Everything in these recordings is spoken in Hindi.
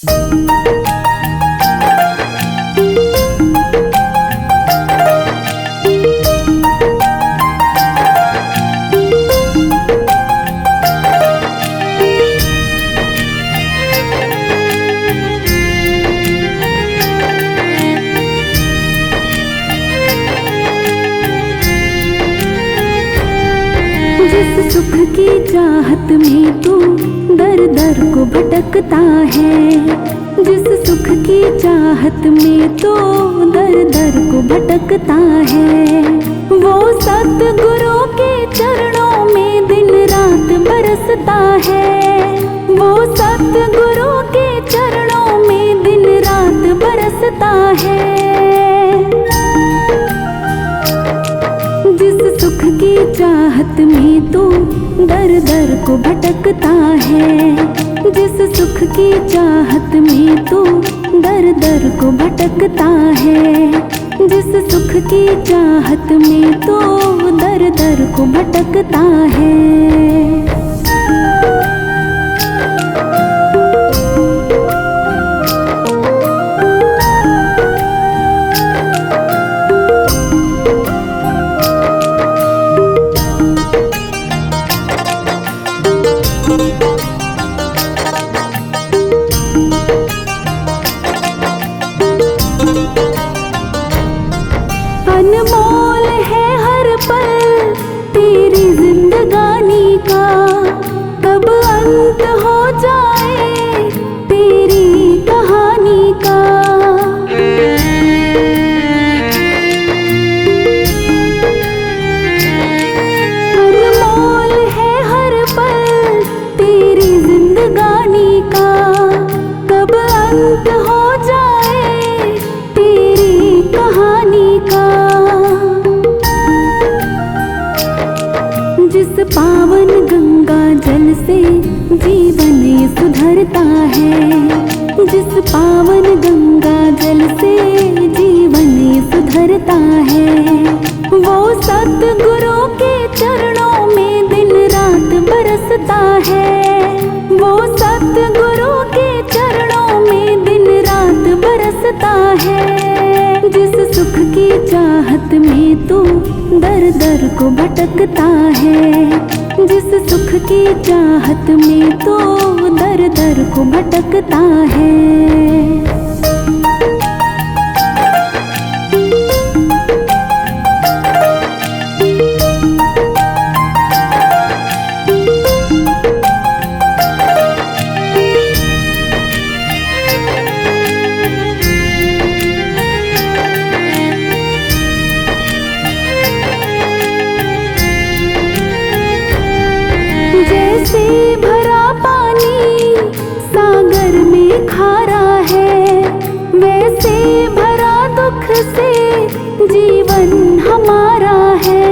जिस सुख की चाहत में तू दर दर को भटकता है, जिस सुख की चाहत में तू दर दर को भटकता है, वो सतगुरु के चरणों में दिन रात बरसता है। वो सतगुरु के चरणों में दिन रात बरसता है। जिस सुख की चाहत में तू दर दर को भटकता है, जिस सुख की चाहत में तू दर दर को भटकता है, जिस सुख की चाहत में तू दर दर को भटकता है। अनमोल है हर पल तेरी जिंदगानी का, कब अंत हो जाए तेरी कहानी का। अनमोल है हर पल तेरी जिंदगानी का, कब अंत हो जाए तेरी कहानी का। जिस पावन गंगा जल से जीवन सुधरता है, जिस पावन गंगा जल से जीवन सुधरता है, वो सतगुरु के चरणों में दिन रात बरसता है। वो सतगुरु के चरणों में दिन रात बरसता है। जिस सुख की चाहत में तू दर दर को भटकता है, जिस सुख की चाहत में तू दर दर को भटकता है। जैसे भरा पानी सागर में खारा है, वैसे भरा दुख से जीवन हमारा है।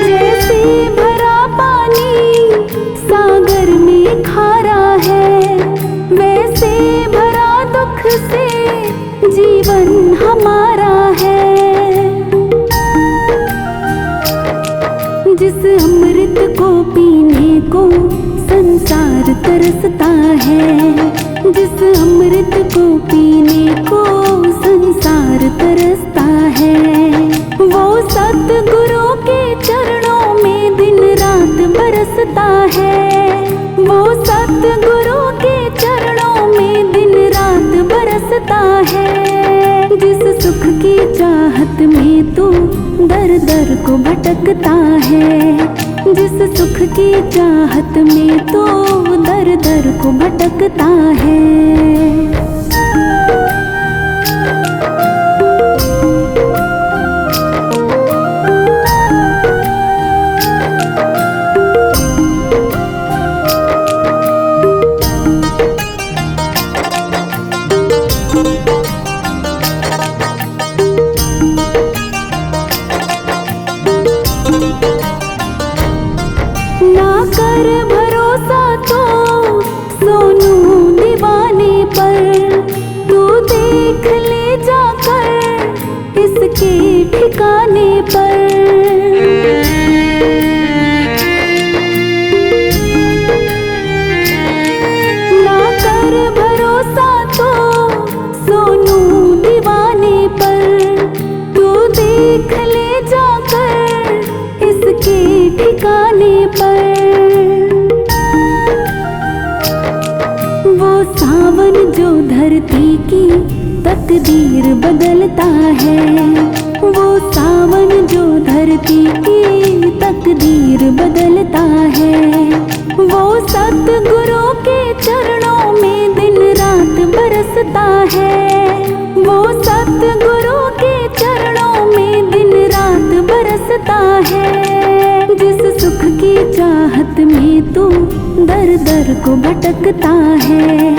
जैसे भरा पानी सागर में खारा है, वैसे भरा दुख से जीवन हमारा है। जिस अमृत को पीने को संसार तरसता है, जिस अमृत को पीने को संसार तरसता है, वो सतगुरु के चरणों में दिन रात बरसता है। वो सतगुरु के चरणों में दिन रात बरसता है। जिस सुख की चाहत में तू दर दर को भटकता है, जिस सुख की चाहत में तू दर दर को भटकता है। ना कर भरोसा तो सोनू दीवाने पर, तू देख ले जाकर इसके ठिकाने पर। ठिकाने पर। वो सावन जो धरती की तकदीर बदलता है, वो सावन जो धरती की तकदीर बदलता है। वो सतगुरु के चरणों में दिन रात बरसता है, वो सतगुरु के चरणों में दिन रात बरसता है। जिस सुख की चाहत में तू दर दर को भटकता है,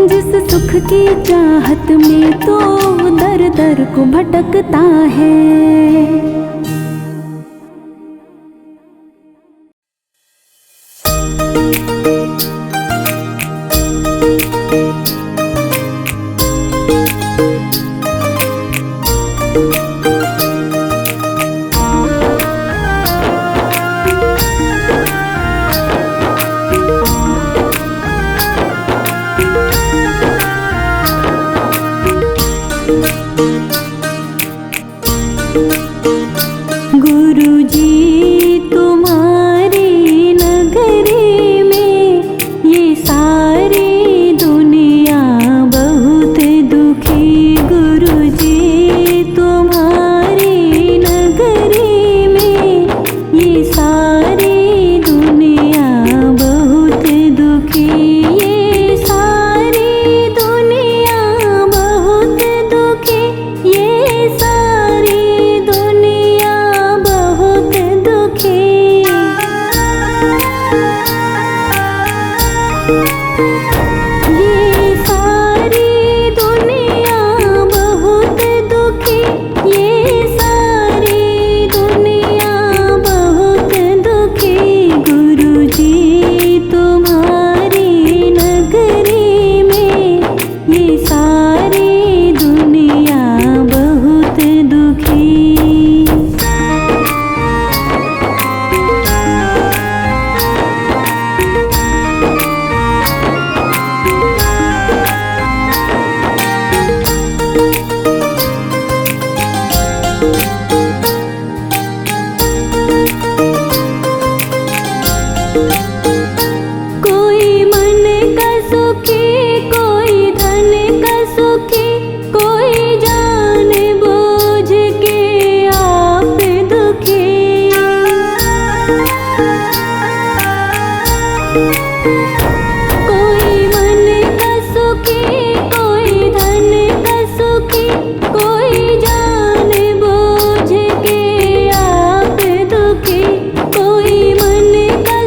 जिस सुख की चाहत में तू दर दर को भटकता है।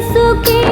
सुखी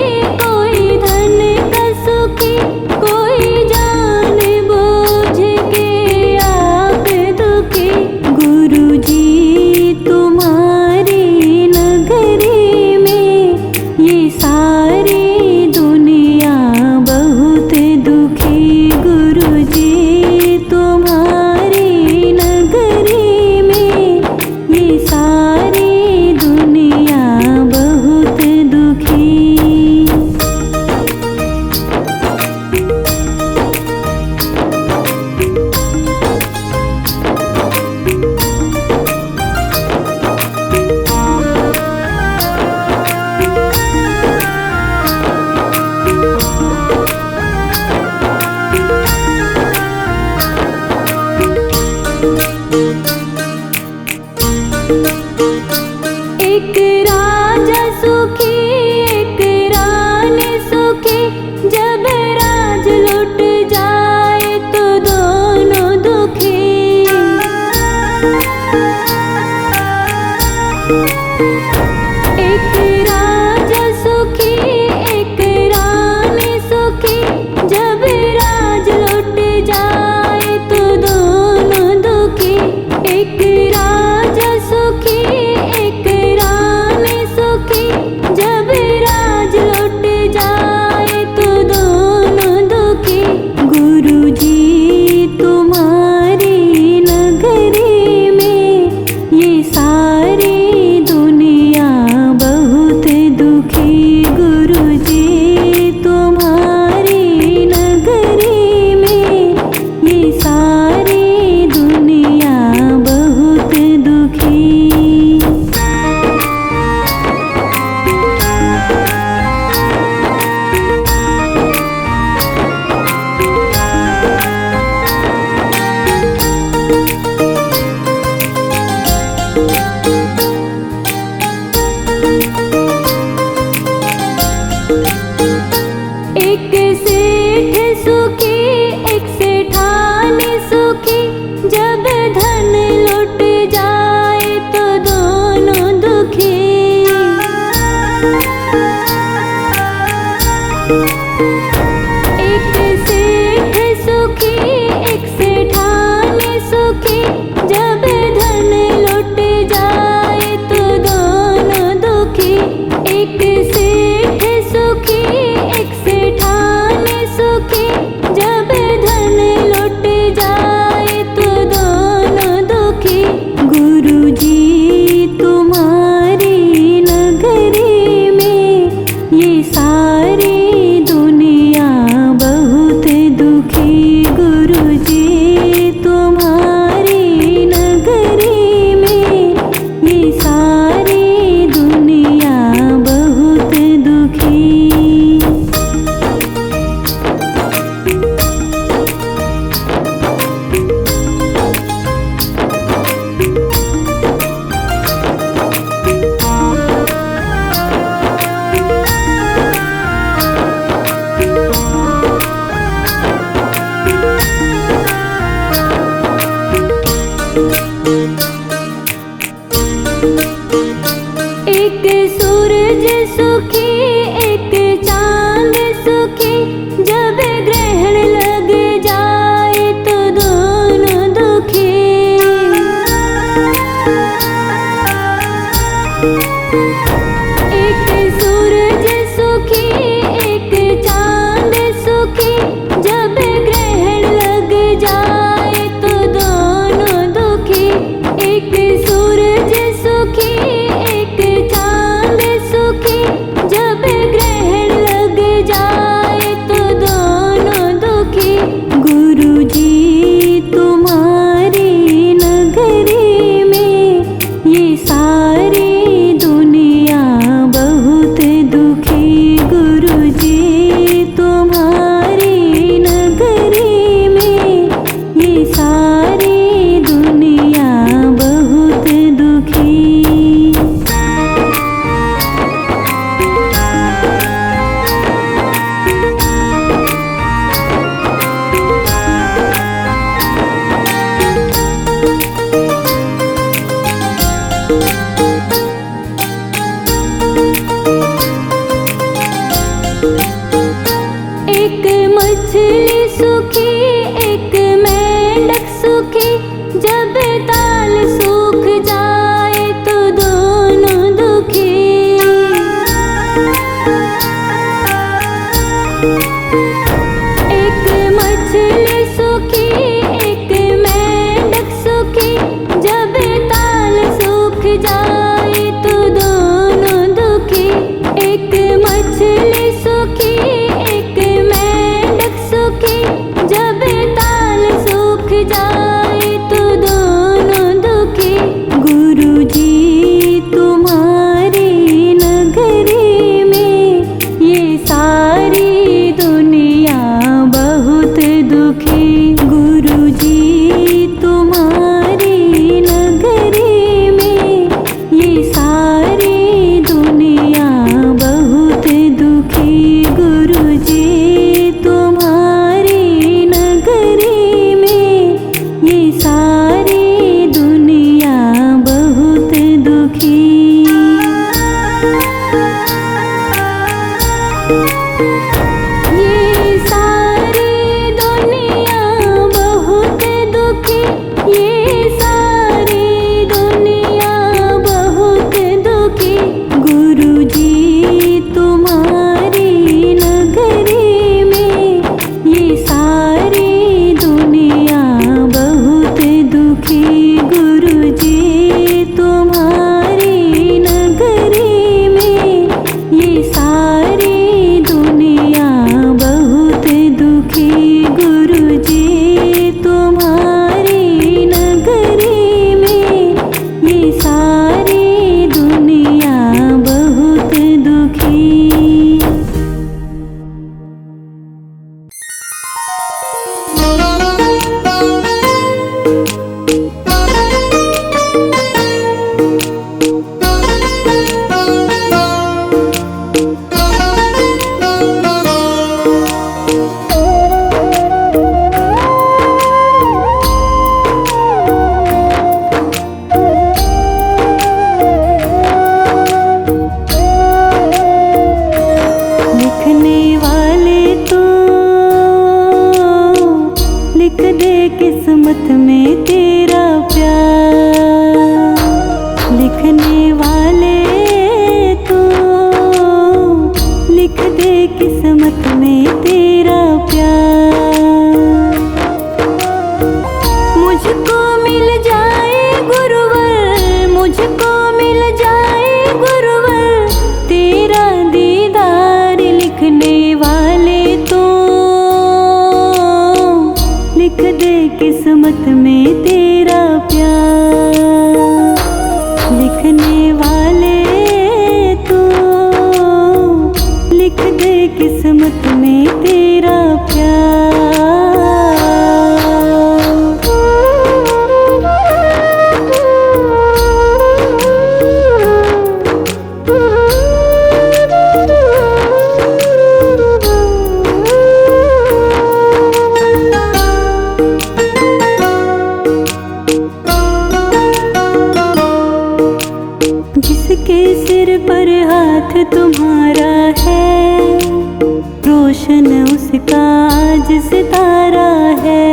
उसका आज सितारा है।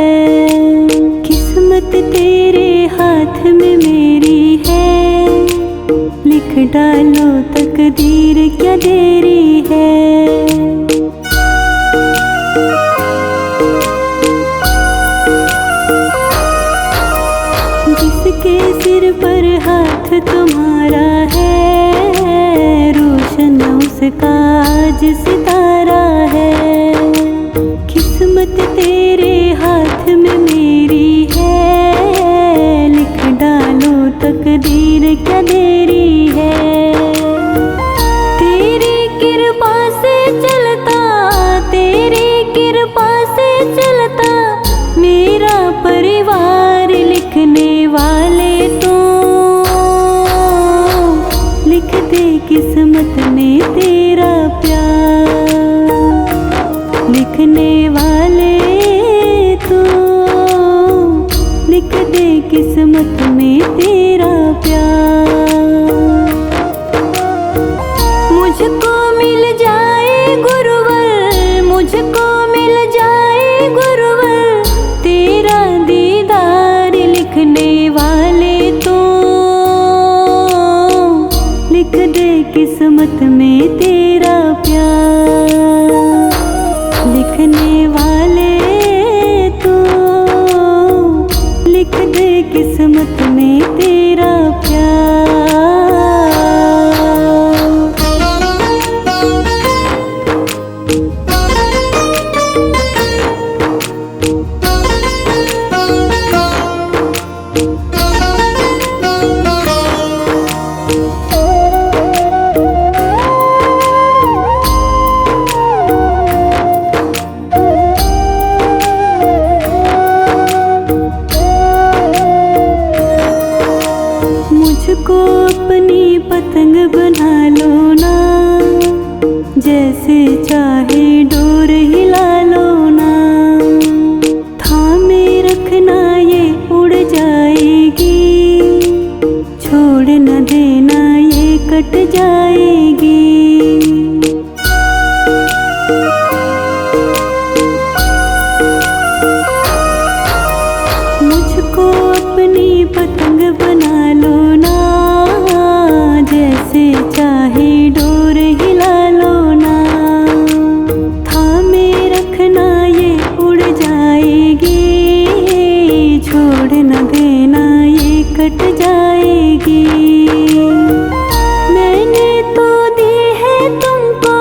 किस्मत तेरे हाथ में मेरी है, लिख डालो तकदीर क्या देरी है। जिसके सिर पर हाथ तुम्हारा है, रोशन उसका आज सितारा है। किस्मत तेरे हाथ में मेरी है, लिख डालो तकदीर क्या देरी है। तेरी कृपा से चलता, तेरी कृपा से चलता मेरा परिवार। लिखने वाले तो लिख दे किस्मत में तेरा प्यार। लिखने वाले तो लिख दे किस्मत में तेरा प्यार। मुझको मिल जाए गुरुवर, मुझको मिल जाए गुरुवर तेरा दीदार। लिखने वाले तो लिख दे किस्मत में तेरा प्यार। लिखने वाले तो लिख दे किस्मत में तेरा प्यार। मुझको अपनी पतंग बना लो ना, जैसे चाहे डोर हिला लो ना। थामे रखना ये उड़ जाएगी, छोड़ न देना ये कट जाएगी। मुझको अपनी पतंग बना लो ना, जैसे चाहे डोर हिला लो ना। थामे रखना ये उड़ जाएगी, छोड़ न देना ये कट जाएगी। मैंने तो दी है तुमको,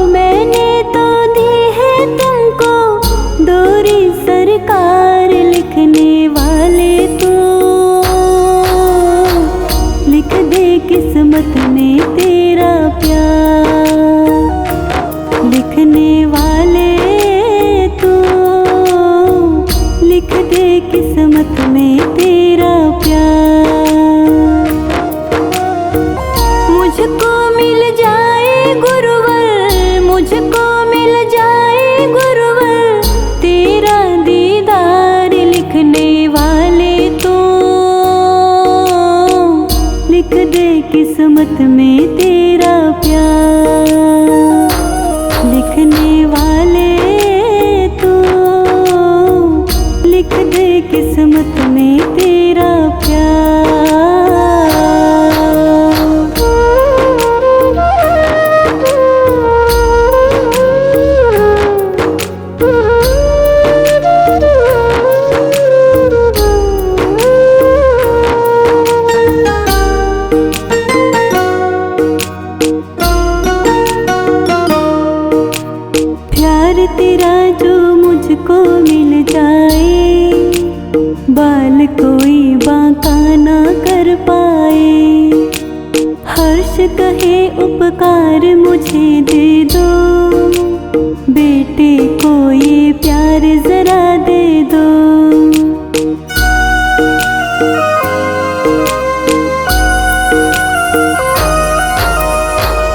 मैंने तो दी है तुमको डोरी सरकार। लिखने वाले तो लिख दे किस्मत में तेरा प्यार। लिखने वाले तो लिख दे किस्मत में तेरा प्यार। मुझको मिल जाए गुरुवर, मुझको मिल जाए गुरुवर तेरा दीदार। लिखने वाले तो लिख दे किस्मत में तेरा प्यार। लिखने वाले तो लिख दे किस्मत में तेरा प्यार। प्यार तेरा जो मुझको मिल जाए, बाल कोई बांका ना कर पाए। हर्ष कहे उपकार मुझे दे दो, बेटे को ये प्यार जरा दे दो।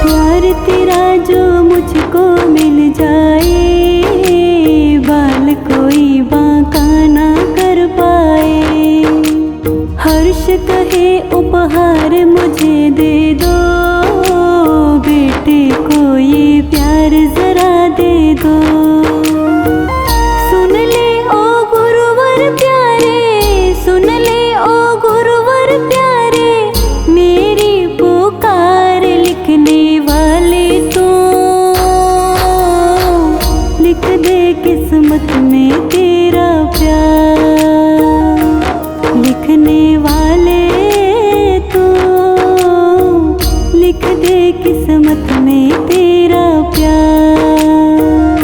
प्यार तेरा जो मुझको मिल जाए, बाल कोई बांका ना कर पाए। हर्ष कहे उपहार मुझे दे दो, बेटे को ये प्यार जरा दे दो। किस्मत में तेरा प्यार। लिखने वाले तो लिख दे किस्मत में तेरा प्यार।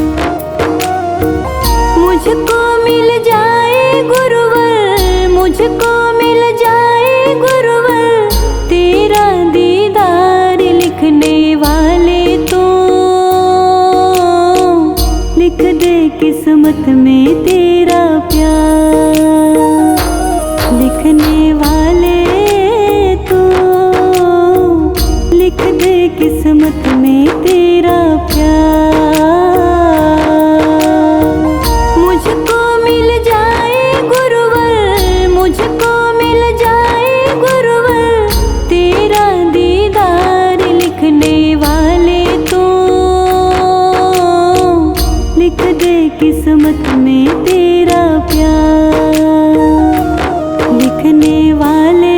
मुझको मिल जाए गुरुवर, मुझको मिल जाए गुरुवर तेरा दीदार। लिखने वाले तो लिख दे किस्मत में तेरा प्यार। लिखने वाले तो लिख दे किस्मत में तेरा प्यार। मुझको मिल जाए गुरुवर, मुझको मिल जाए गुरुवर तेरा दीदार। लिखने वाले तो लिख दे किस्मत में तेरा प्यार। लिखने वाले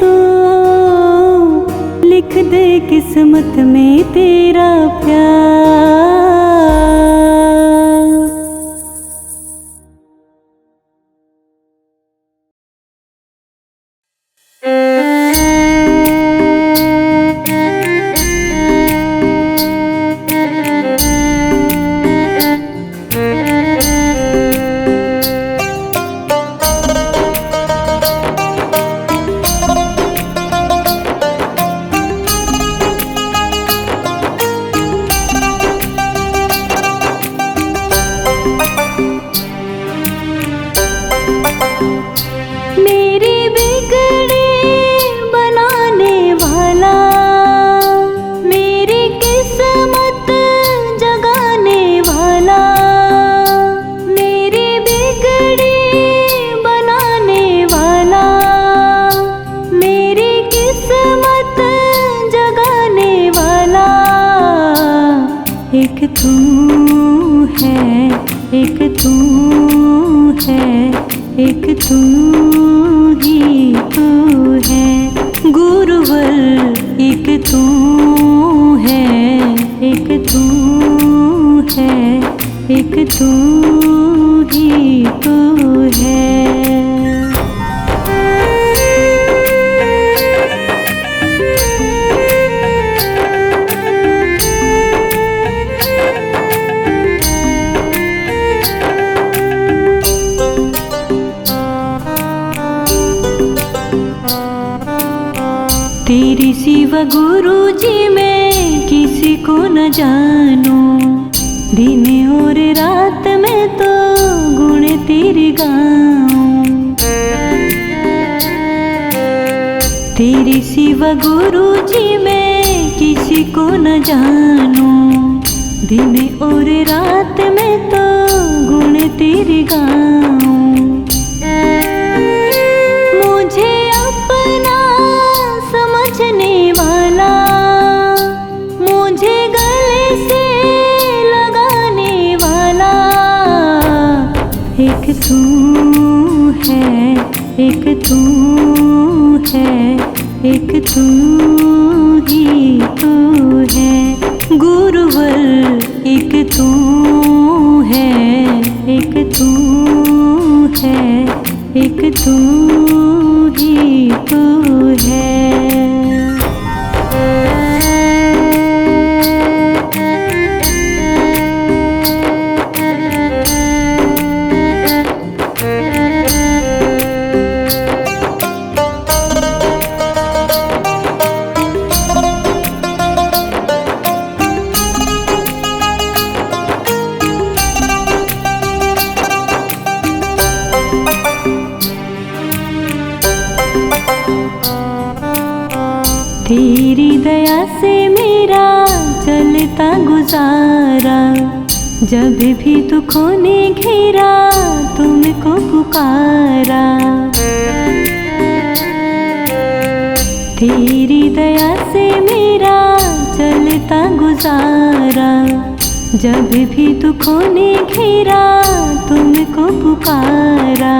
तो लिख दे किस्मत में तेरा प्यार। एक तू है, एक तू है, एक तू ही तू है गुरुवर। एक तू है, एक तू है, एक तू ही तू है। तेरी सिवा गुरु जी मैं किसी को न जानूं। दिन और रात में तो गुण तेरे गाऊं। तेरी सिवा गुरु जी मैं किसी को न जानूं। दिन और रात में तो गुण तेरे गाऊं। मुझे अपना समझने वाला, मुझे गले से लगाने वाला एक तू है, एक तू है, एक तू ही तू है गुरुवर। एक तू है, एक तू है, एक तू ही तू है। तेरी दया से मेरा चलता गुजारा। जब भी दुखों ने घेरा तुमको पुकारा। तेरी दया से मेरा चलता गुजारा। जब भी दुखों ने घेरा तुमको पुकारा।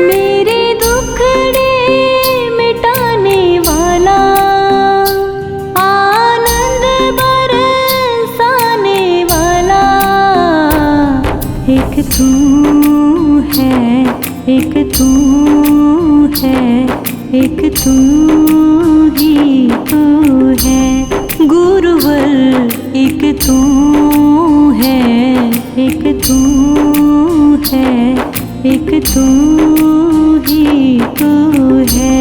मेरे दुखड़े मिटाने वाला, आनंद बरसाने वाला एक तू ही तू है गुरुवर, एक तू है, एक तू है, एक तू ही तू है।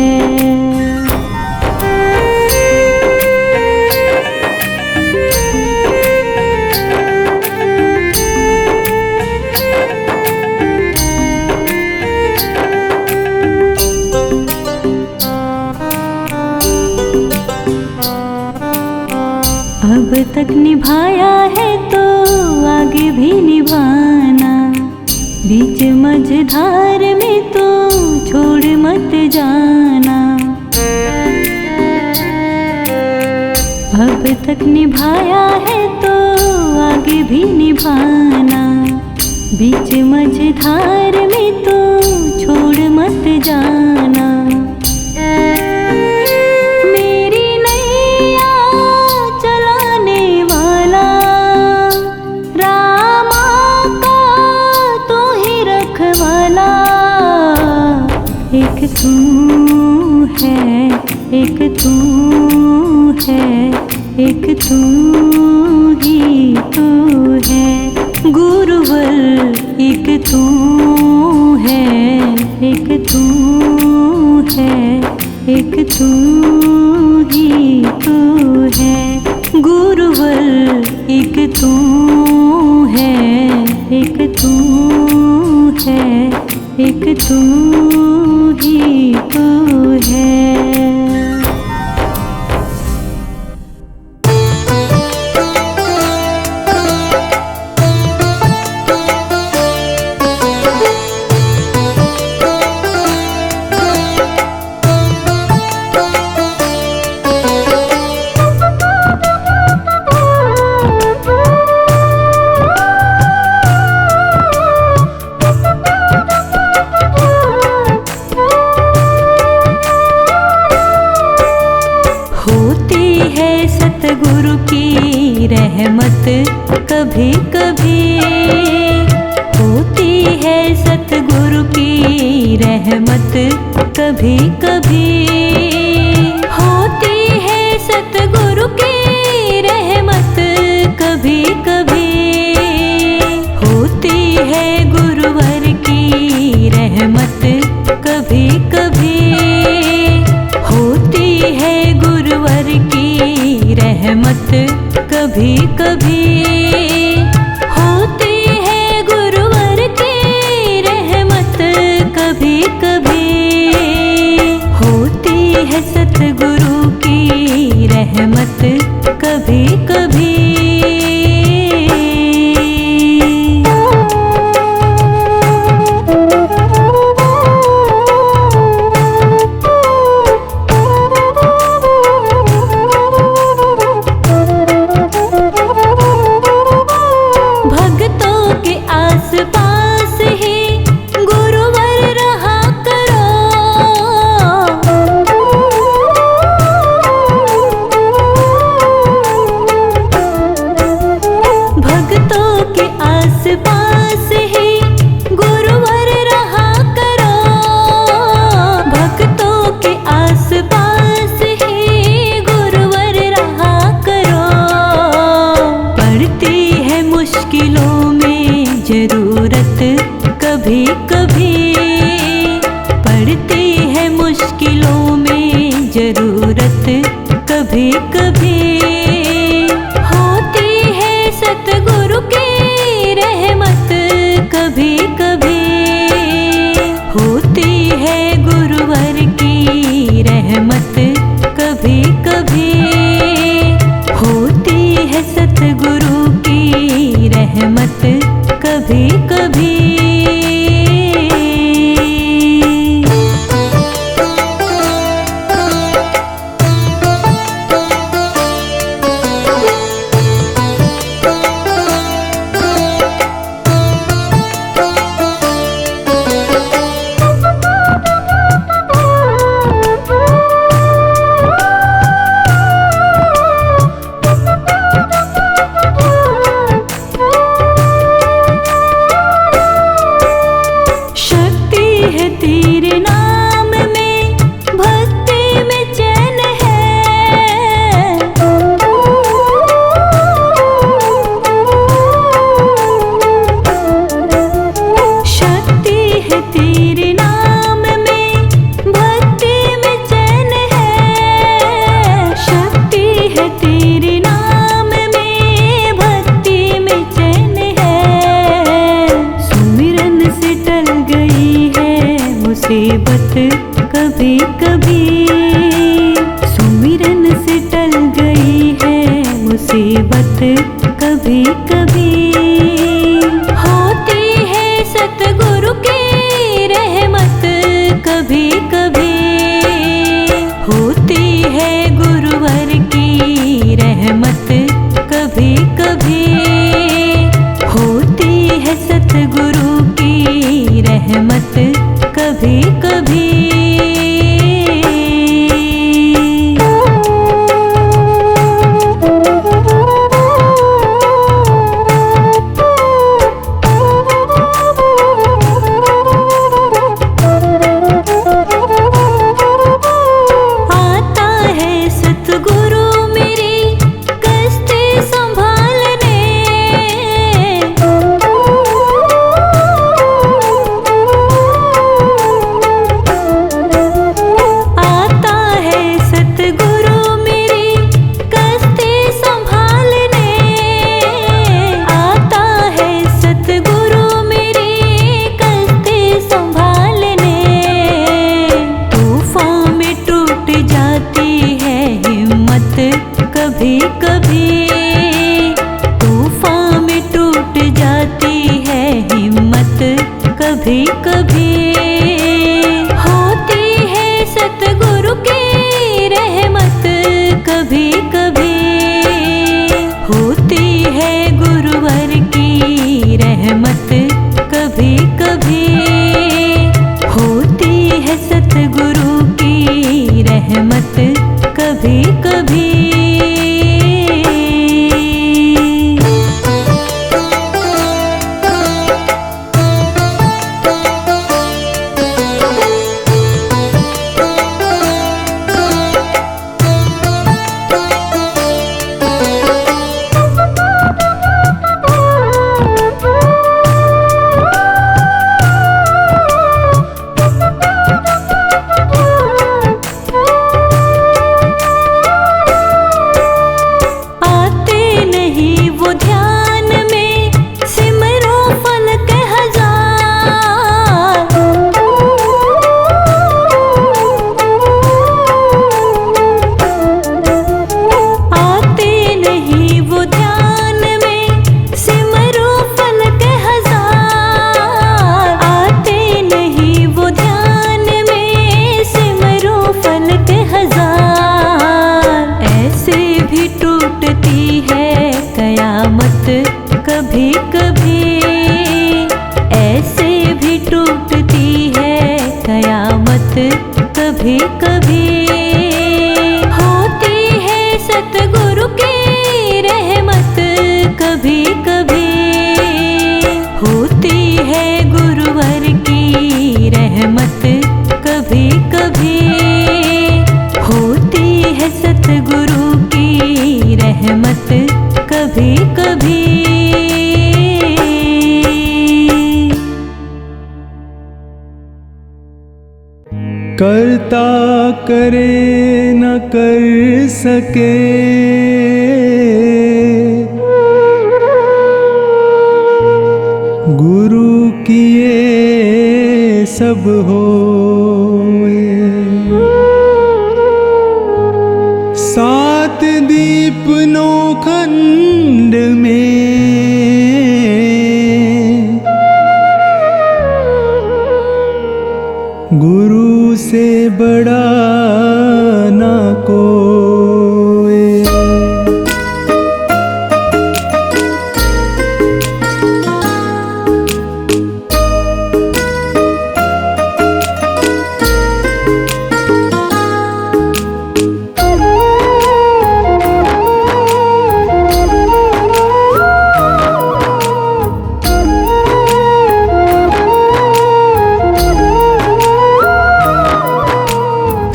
अब तक निभाया है तो आगे भी निभाना, बीच मझधार में तो छोड़ मत जाना। अब तक निभाया है तो आगे भी निभाना, बीच मझधार में तो छोड़ मत जाना। एक तू है, एक तू है, एक तू ही तू है गुरुवर, एक तू है, एक तू है, एक तू ही तू है गुरुवर, एक तू है, एक तू है, एक तू ही तू है। सतगुरु की रहमत कभी कभी होती है, सतगुरु की रहमत कभी कभी होती है, सतगुरु की रहमत कभी कभी होती है, गुरुवर की रहमत कभी कभी होती है, गुरुवर की रहमत कभी कभी होती है, गुरुवर की रहमत कभी कभी होती है, सतगुरु की रहमत कभी कभी। कभी कभी पड़ती है मुश्किलों में जरूरत, कभी कभी होती है, सतगुरु की रहमत कभी कभी होती है, गुरुवर की रहमत कभी कभी होती है, सतगुरु की रहमत कभी कभी। कभी कभी। सुमिरन से टल गई है मुसीबत कभी कभी। होती है सतगुरु की रहमत कभी कभी। होती है गुरुवर की रहमत कभी कभी। होती है सतगुरु की रहमत कभी कभी। कभी कभी तूफान में टूट जाती है हिम्मत कभी कभी। होती है सतगुरु की रहमत कभी कभी। होती है गुरुवर की रहमत कभी कभी। होती है सतगुरु की रहमत कभी कभी। कभी कभी ऐसे भी टूटती है कयामत कभी कभी। होती है सतगुरु की रहमत कभी कभी। होती है गुरुवर की रहमत कभी कभी। होती है सतगुरु की रहमत कभी कभी। करता करे न कर सके, गुरु किए सब होए। सात दीप नौ खंड में गुरु से बड़ा ना कोई।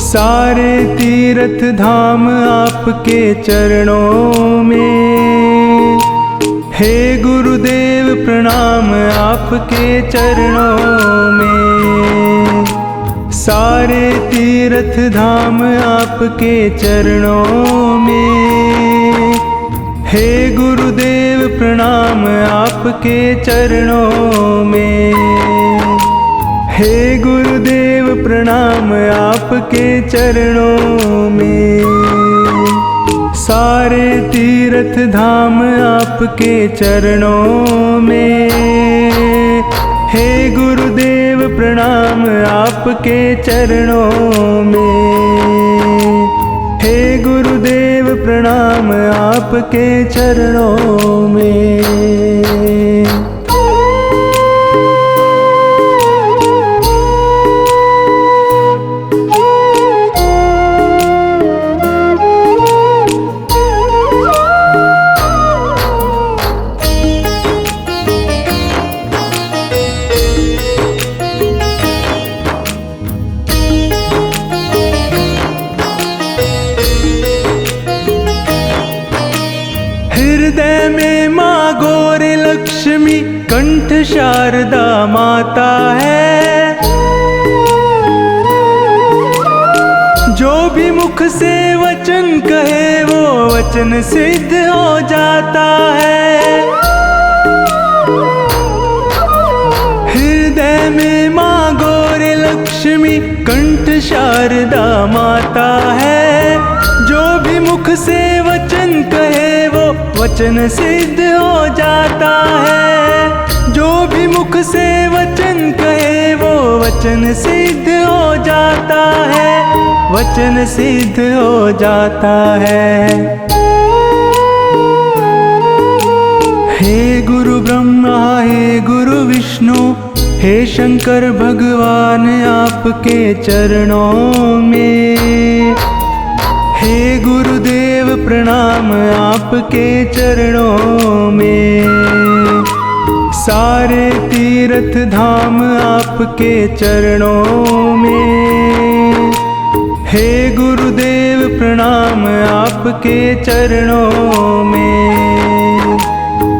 सारे तीर्थ धाम आपके चरणों में, हे गुरुदेव प्रणाम आपके चरणों में। सारे तीर्थ धाम आपके चरणों में, हे गुरुदेव प्रणाम आपके चरणों में। हे गुरुदेव प्रणाम आपके चरणों में। सारे तीर्थ धाम आपके चरणों में। हे गुरुदेव प्रणाम आपके चरणों में। हे गुरुदेव प्रणाम आपके चरणों में। हृदय में माँ गौर लक्ष्मी कंठ शारदा माता है। जो भी मुख से वचन कहे वो वचन सिद्ध हो जाता है। हृदय में माँ गौर लक्ष्मी कंठ शारदा माता है। जो भी मुख से वचन कहे वो वचन सिद्ध हो जाता है। जो भी मुख से वचन कहे वो वचन सिद्ध हो जाता है। वचन सिद्ध हो जाता है। हे गुरु ब्रह्मा हे गुरु विष्णु हे शंकर भगवान आपके चरणों में। हे गुरुदेव प्रणाम आपके चरणों में। सारे तीर्थ धाम आपके चरणों में। हे गुरुदेव प्रणाम आपके चरणों में।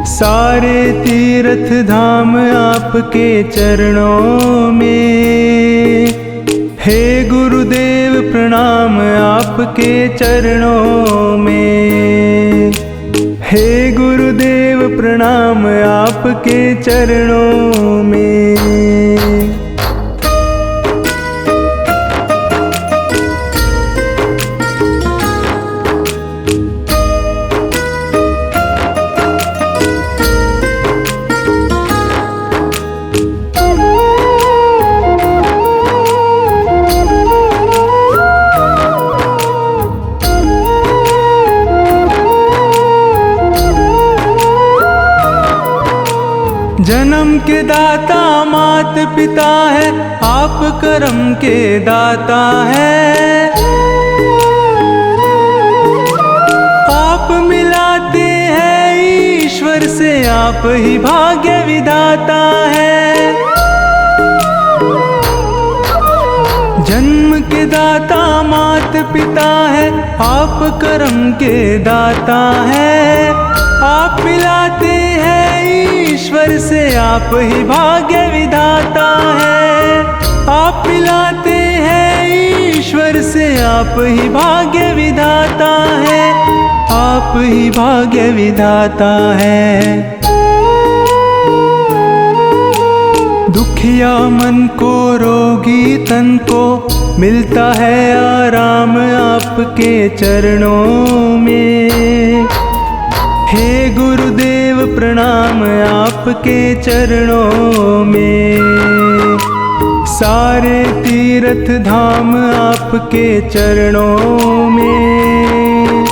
सारे तीर्थ धाम आपके चरणों में। हे गुरुदेव प्रणाम आपके चरणों में। हे गुरुदेव प्रणाम आपके चरणों में। जन्म के दाता मात पिता है आप कर्म के दाता है। आप मिलाते हैं ईश्वर से आप ही भाग्य विधाता है। जन्म के दाता मात पिता है आप कर्म के दाता है। आप मिलाते हैं ईश्वर से आप ही भाग्य विधाता है। आप मिलाते हैं ईश्वर से आप ही भाग्य विधाता है। आप ही भाग्य विधाता है। दुखिया मन को रोगी तन को मिलता है आराम आपके चरणों में। हे गुरुदेव प्रणाम आपके चरणों में। सारे तीर्थ धाम आपके चरणों में।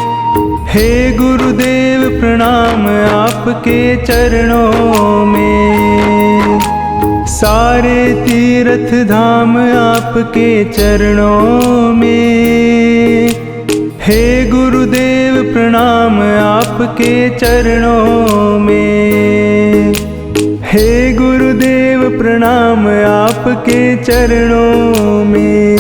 हे गुरुदेव प्रणाम आपके चरणों में। सारे तीर्थ धाम आपके चरणों में। हे गुरुदेव प्रणाम आपके चरणों में। हे गुरुदेव प्रणाम आपके चरणों में।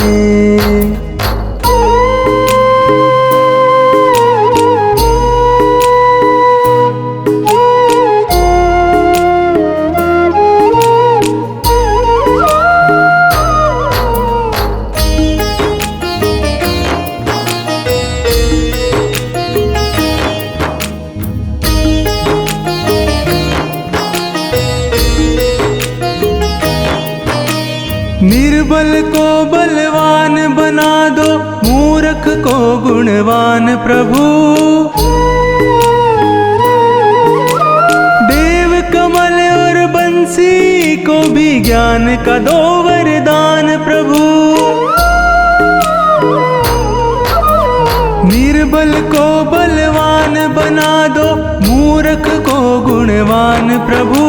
निर्बल को बलवान बना दो, मूर्ख को गुणवान प्रभु। देव कमल और बंसी को भी ज्ञान का दो वरदान प्रभु। निर्बल को बलवान बना दो, मूर्ख को गुणवान प्रभु।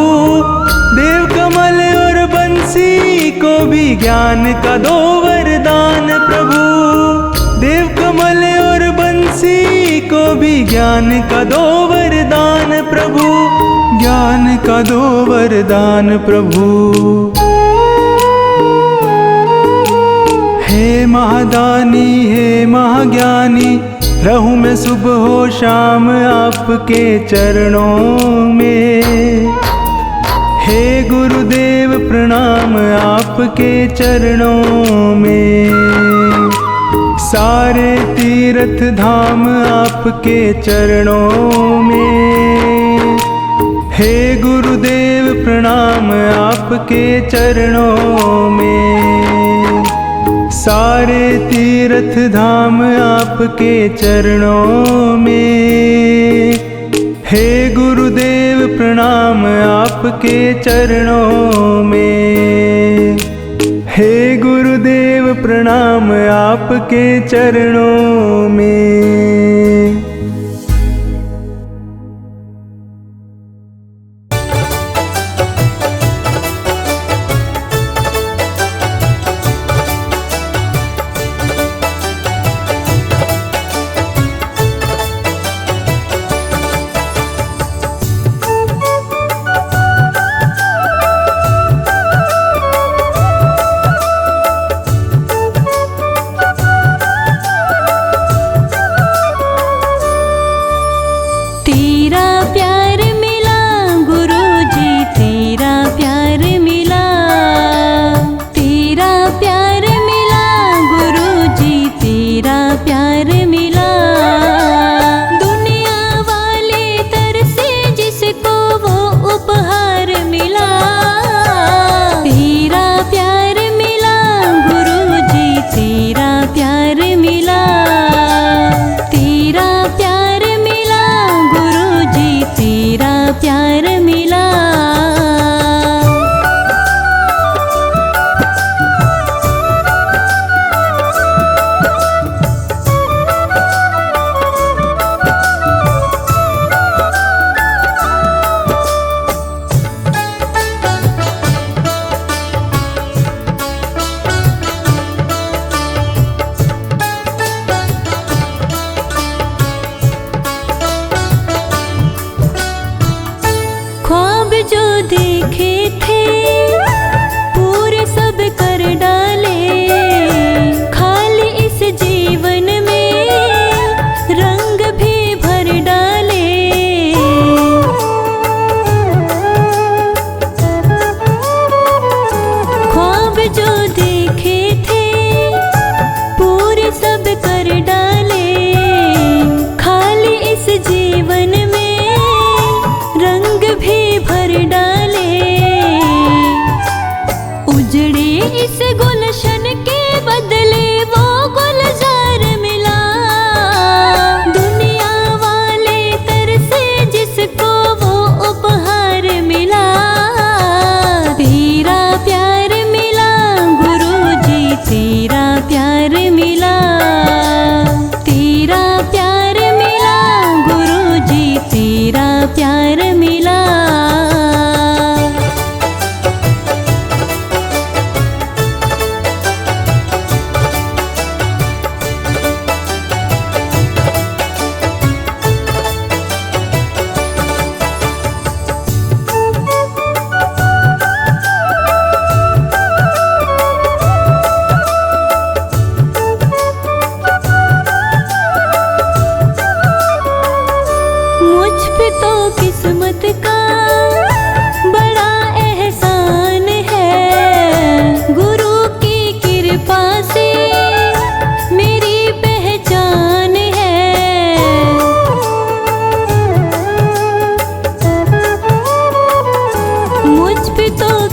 देव कमल और बंसी को भी ज्ञान का दो वरदान प्रभु। देव कमल और बंसी को भी ज्ञान का दो वरदान प्रभु। ज्ञान का दो वरदान प्रभु। हे महादानी हे महाज्ञानी, रहूं मैं सुबह हो शाम आपके चरणों में। हे गुरुदेव प्रणाम आपके चरणों में। सारे तीर्थ धाम आपके चरणों में। हे गुरुदेव प्रणाम आपके चरणों में। सारे तीर्थ धाम आपके चरणों में। हे गुरुदेव प्रणाम आपके चरणों में। हे गुरुदेव प्रणाम आपके चरणों में।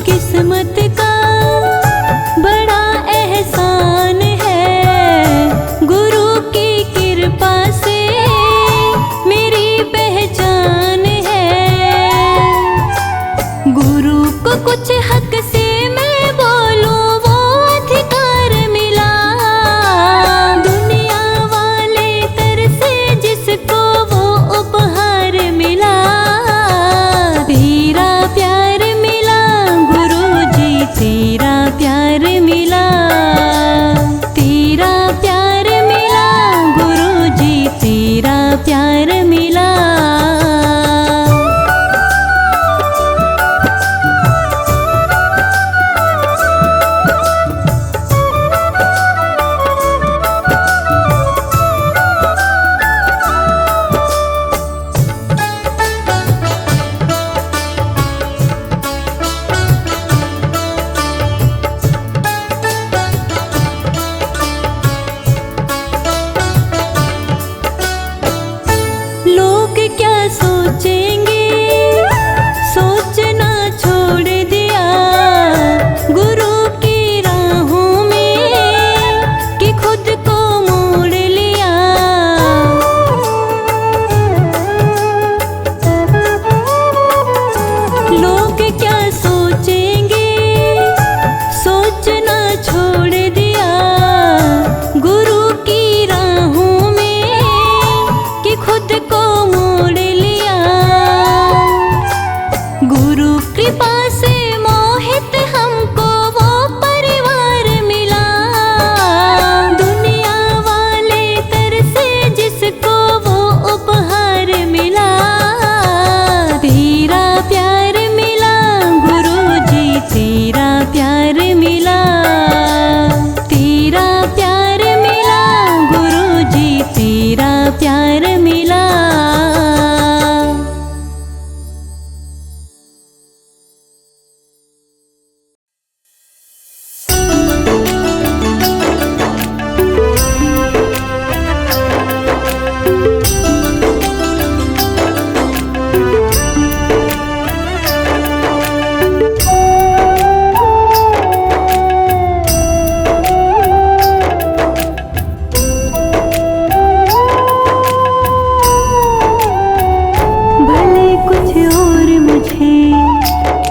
किस्मत का बड़ा कुछ हक से मैं बोलूं वो अधिकार मिला। दुनिया वाले तरसे जिसको वो उपहार मिला। तेरा प्यार मिला गुरुजी, तेरा प्यार मिला। तेरा प्यार मिला गुरुजी, तेरा प्यार मिला। लोग क्या सोचेंगे सोचना छोड़ दिया। गुरु की राहों में कि खुद को मोड़ लिया। लोग क्या सोचेंगे सोचना छोड़ दिया। गुरु की राहों में कि खुद को मोड़ लिया। गुरु कृपा से मोहित हमको वो परिवार मिला। दुनिया वाले तरसे जिसको वो उपहार मिला। तेरा प्यार मिला गुरुजी, तेरा प्यार मिला। तेरा प्यार मिला गुरुजी, तेरा प्यार मिला। भले कुछ और मुझे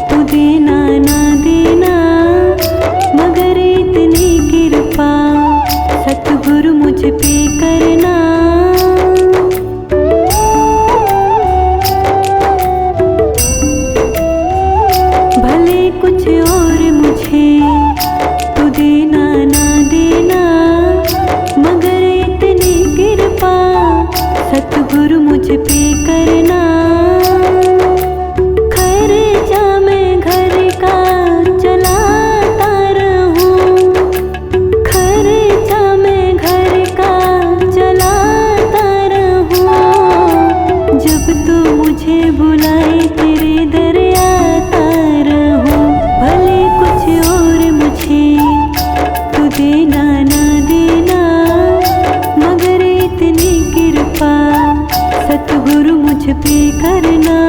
तू देना ना देना, मगर इतनी कृपा सतगुरु मुझ पे करना। भले कुछ और मुझे तू देना ना देना, मगर इतनी कृपा सतगुरु मुझ पे करना। खर्चा मैं घर का चलाता रहूं। खर्चा मैं घर का चलाता रहूं। जब तो मुझे बुलाए तेरे दर आता रहूं। भले कुछ और मुझे तू देना ना देना, मगर इतनी कृपा सतगुरु मुझ पे करना।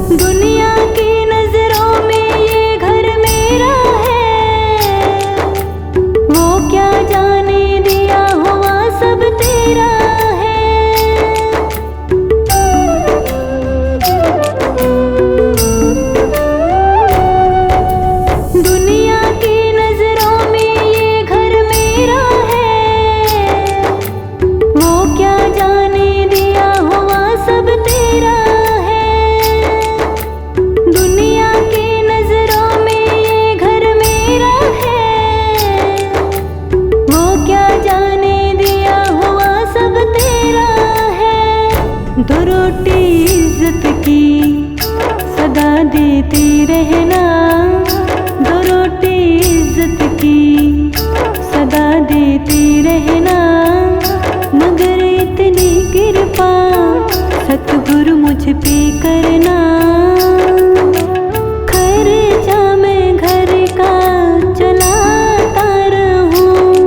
दुनिया की नजरों में ये घर मेरा है। वो क्या जाने दिया हुआ सब तेरा है। दुनिया की नजरों में ये घर मेरा है। वो क्या जाने दिया हुआ सब तेरा है। दुनिया की नजरों में ये घर मेरा है। वो क्या जाने दिया हुआ सब तेरा है। दो रोटी इज्जत की सदा देते रहना। दो रोटी इज्जत की सदा देते रहना, मगर इतनी कृपा सतगुरु मुझ पे करना। खर्चा मैं घर का चलाता रहूं।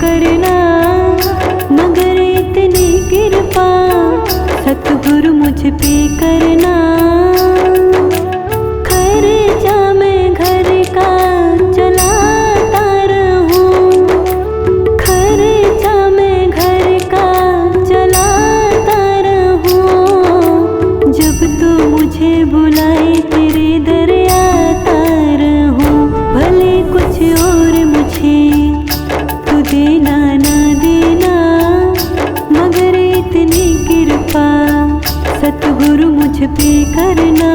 करना, मगर इतनी कृपा सतगुरु मुझ पे करना। खर्चा मैं घर का चलाता रहूं, खर्चा मैं घर का चलाता रहूं। जब तू मुझे बुलाए तेरे दर आता रहूं। भले कुछ और मुझे तू देना ना देना, मगर इतनी कृपा सतगुरु मुझ पे करना।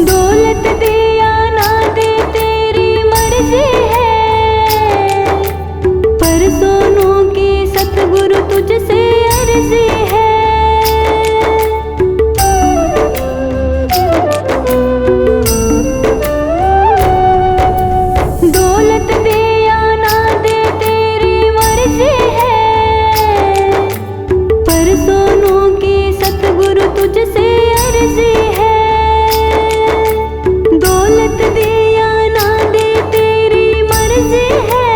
दौलत दे या ना दे तेरी मर्जी है, पर सोनों की सतगुरु तुझसे अर्जी है। दौलत दे या ना दे तेरी मर्जी है, पर सोनों की सतगुरु तुझसे अर्जी है। दौलत दे या ना दे तेरी मर्जी है,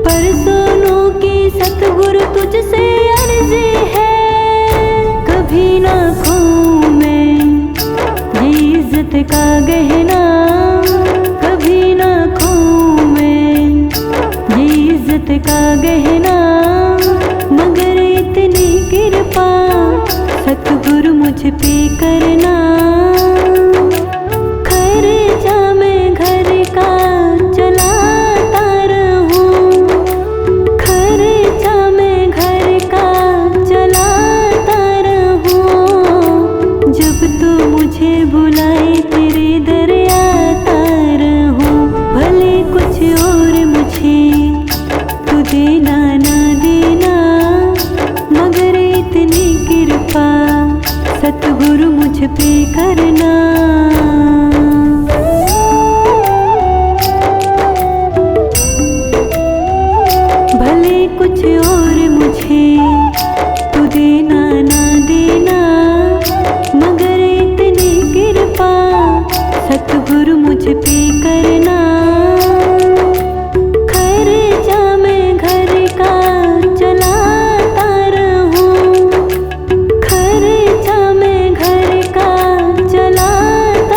पर सोनों की सतगुरु तुझसे अर्जी है। कभी ना खोऊं मैं ये इज्जत का गहना, कभी ना खोऊं मैं ये इज्जत का गहना, मगर इतनी कृपा सतगुरु मुझ पे करना। खर्चा मैं घर का चलाता रहूं, खर्चा मैं घर का चलाता रहूं। जब तू मुझे बुलाए तेरे दर आता रहूं। भले कुछ और मुझे तू देना ना देना, मगर इतनी कृपा सतगुरु मुझ पे करना। भले कुछ और मुझे तू देना ना देना, मगर इतनी कृपा सतगुरु मुझ पे करना। खर्चा मैं घर का चलाता रहूं, खर्चा मैं घर का चलाता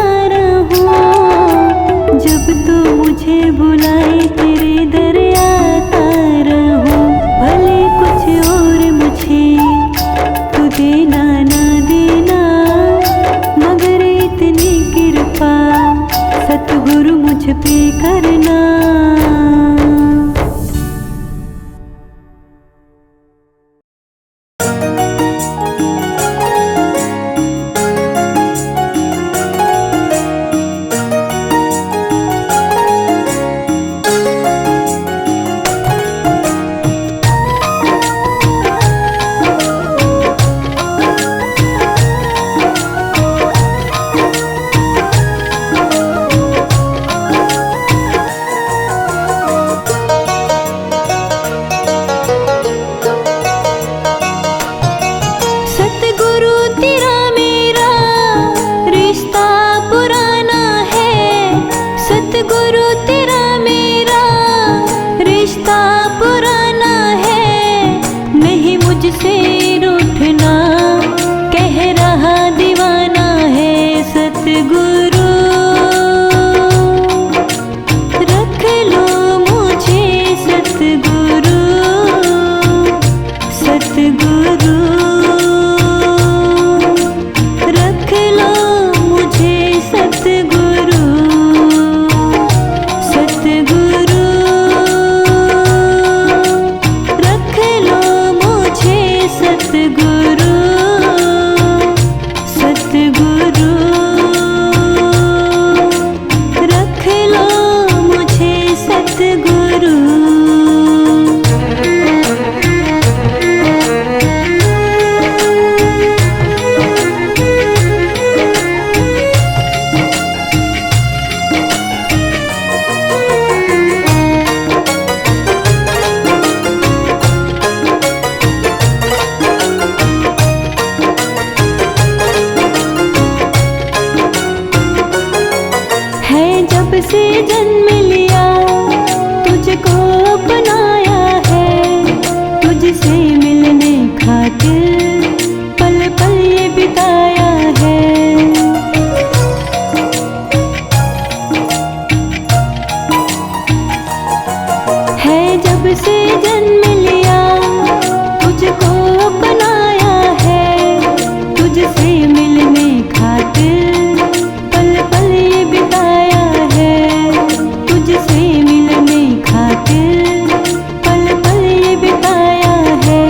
से जन्म लिया तुझको अपनाया है, तुझसे मिलने खातिर पल पल ये बिताया है। जब से जन्म लिया तुझको अपनाया है, तुझसे मिलने खातिर पल पल ये बिताया है, तुझसे मिलने खातिर पल पल ये बिताया है।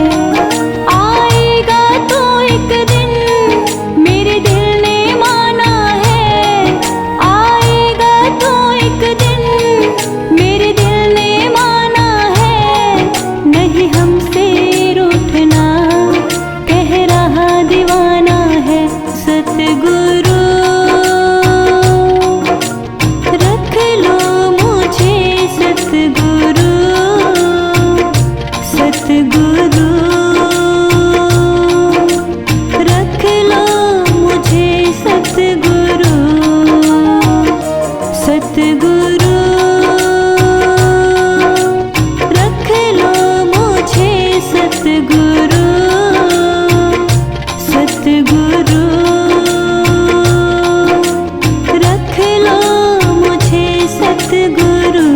आएगा तो एक दिन मेरे दिल ने माना है, आएगा तो एक दिन मेरे दिल ने माना है, नहीं हमसे रूठना कह रहा दीवाना है। सतगुरु रख लो मुझे, सतगुरु सतगुरु रख लो मुझे, सतगुरु सतगुरु रख लो मुझे, सतगुरु सतगुरु रख लो मुझे, सतगुरु।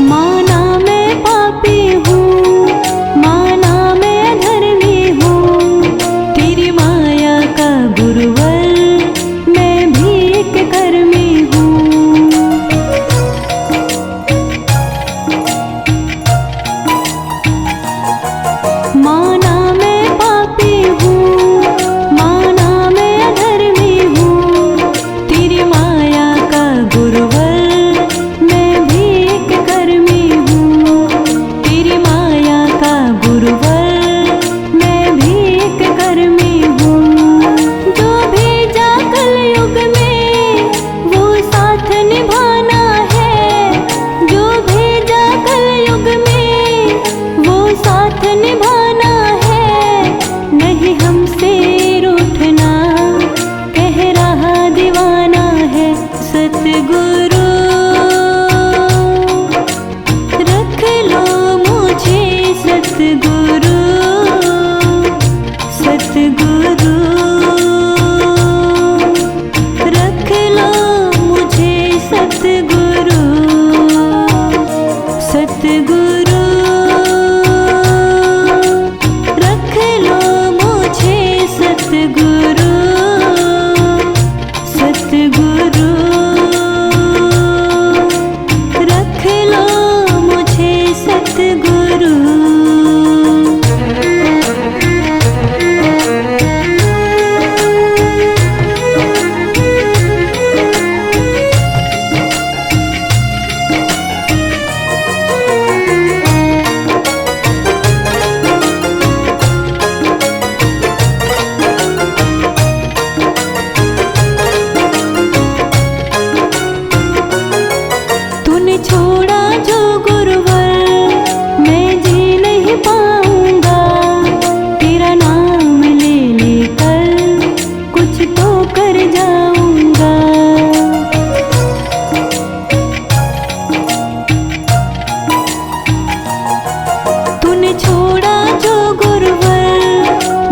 माना मैं पापी हूँ, माना मैं अधर्मी हूँ, तेरी माया का गुरुवर मैं भी एक कर्मी हूँ। माना मैं पापी हूँ, माना मैं अधर्मी हूँ, तेरी माया का गुरुवर मैं भी एक कर्मी हूँ, तेरी माया का गुरुवर मैं भी एक कर्मी हूँ। जो भेजा कलयुग में वो साथ निभाना है, जो भेजा कलयुग में वो साथ निभाना है, नहीं हमसे रूठना कह रहा दीवाना है। सतगुरु रख लो मुझे, सतगुरु सतगुरु रख लो मुझे, सतगुरु सतगुरु रख लो मुझे, सतगुरु सतगुरु रख लो मुझे, सतगुरु। तूने छोड़ा जो गुरुवर मैं जी नहीं पाऊंगा, तेरा नाम ले लेकर कुछ तो कर जाऊंगा। तूने छोड़ा जो गुरुवर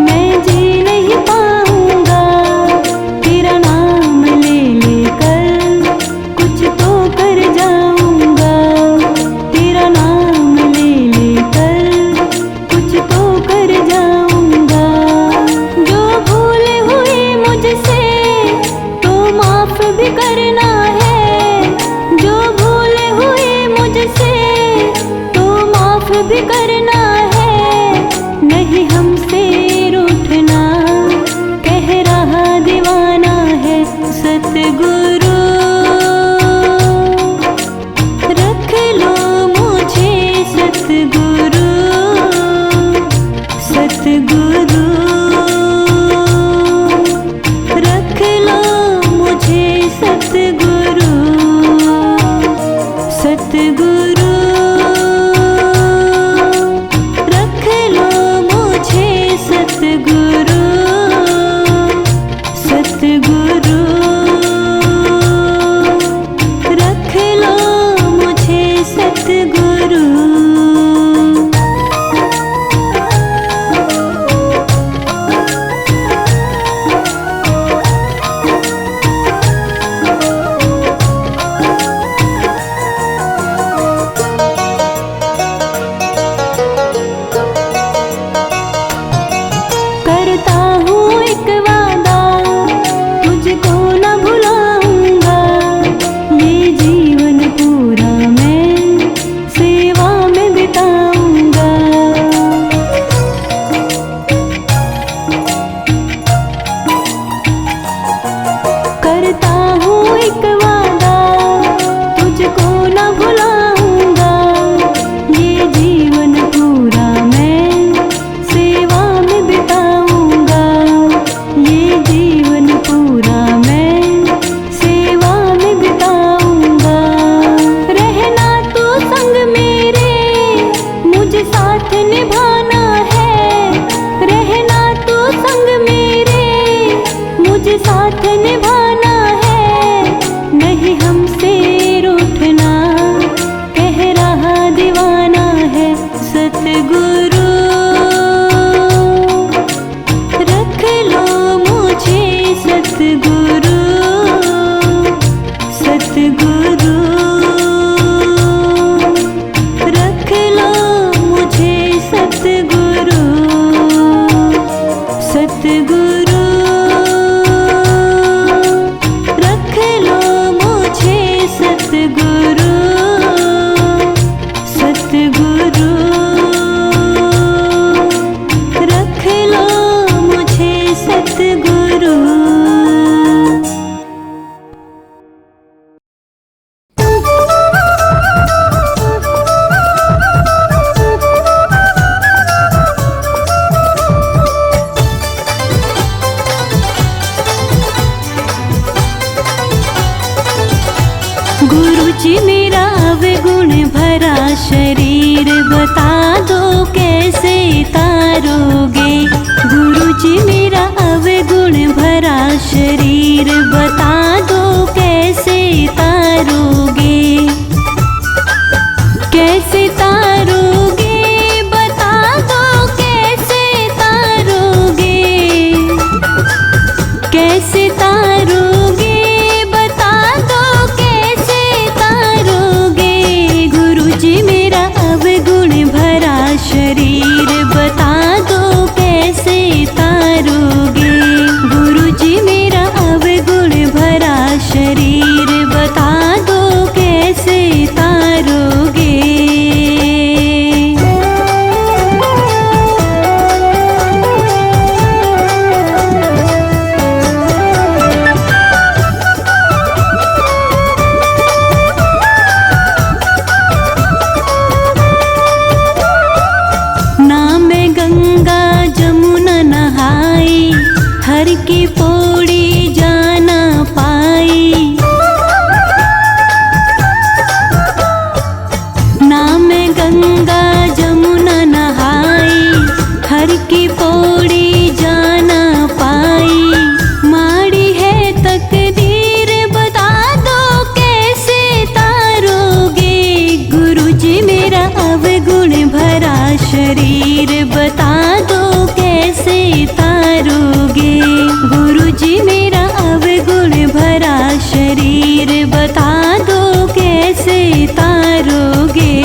मैं जी नहीं पाऊंगा, तेरा नाम ले लेकर कुछ तो कर जाऊंगा, तेरा नाम ले लेकर कुछ तो कर जाऊंगा। जो भूल हुई मुझसे तो माफ भी करना है, जो भूल हुई मुझसे तो माफ भी करना है, नहीं हमसे रूठना कह रहा दीवाना है। सतगुरु रख लो मुझे, सतगुरु सतगुरु रख कैसे तारोगे बता दो, कैसे तारोगे, कैसे तारोगे बता दो, कैसे तारोगे। गुरुजी मेरा अवगुण भरा शरीर बता दो, कैसे तारोगे। गुरुजी मेरा अवगुण भरा शरीर बता दो, कैसे तारोगे। ना मैं गंगा जमुना नहाई, हर की पौड़ी जाना पाई। ना मैं गंगा जमुना नहाई, हर की पौड़ी जाना पाई। माड़ी है तकदीर बता दो, कैसे तारोगे। गुरुजी मेरा अवगुण भरा शरीर बता दो, कैसे तारोगे। गुरुजी मेरा अवगुण भरा शरीर बता दो, कैसे तारोगे।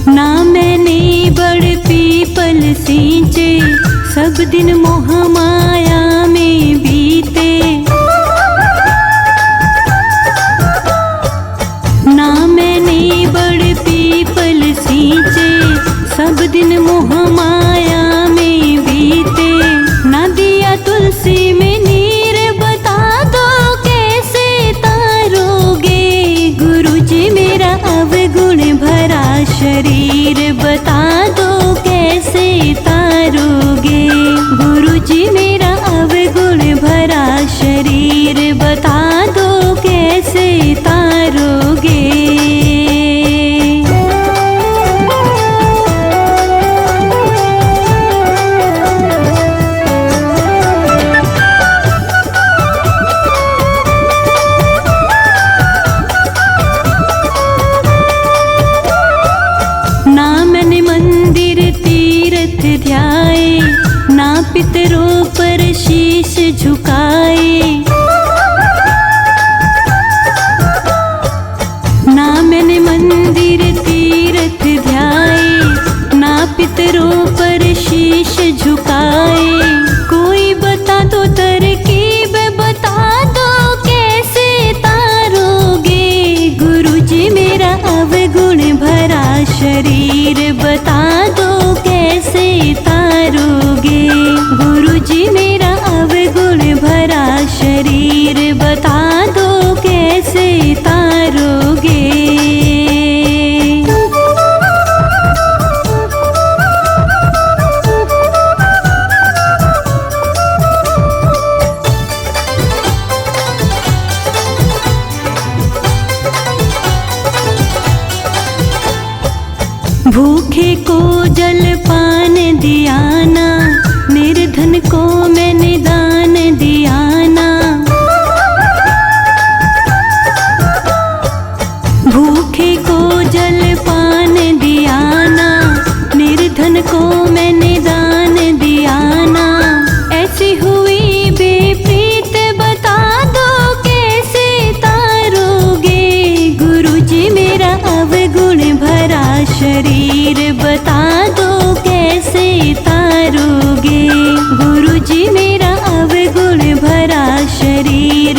ना मैंने बड़ पीपल सींचे, सब दिन मोह माया में बीते। ना मैंने बड़ पीपल सींचे, सब दिन मोह माया में बीते। ना दिया तुलसी में नीर बता दो, कैसे तारोगे। गुरुजी मेरा अवगुण भरा शरीर बता दो, कैसे तारोगे। गुरुजी मेरा अवगुण भरा शरीर बता दो, कैसे तारोगे। ना मैंने मंदिर तीर्थ ध्याए, ना पितरों पर शीश झुकाए। ना मैंने मंदिर तीर्थ ध्याए, ना पितरों पर शीश झुकाए। कोई बता दो तरकीब बता दो, कैसे तारोगे। गुरुजी मेरा अवगुण भरा शरीर बता दो, कैसे तारोगे। गुरुजी मेरा अवगुण भरा शरीर बता दो, कैसे तारोगे। भूखे को जल पान दिया ना, निर्धन को मैंने दान दिया ना। भूखे को जल पान दिया ना, निर्धन को मैंने दान दिया ना। ऐसी हुई बेप्रीत बता दो, कैसे तारोगे। गुरुजी मेरा अवगुण भरा शरीर बता दो, कैसे तारोगे। गुरुजी मेरा अवगुण भरा शरीर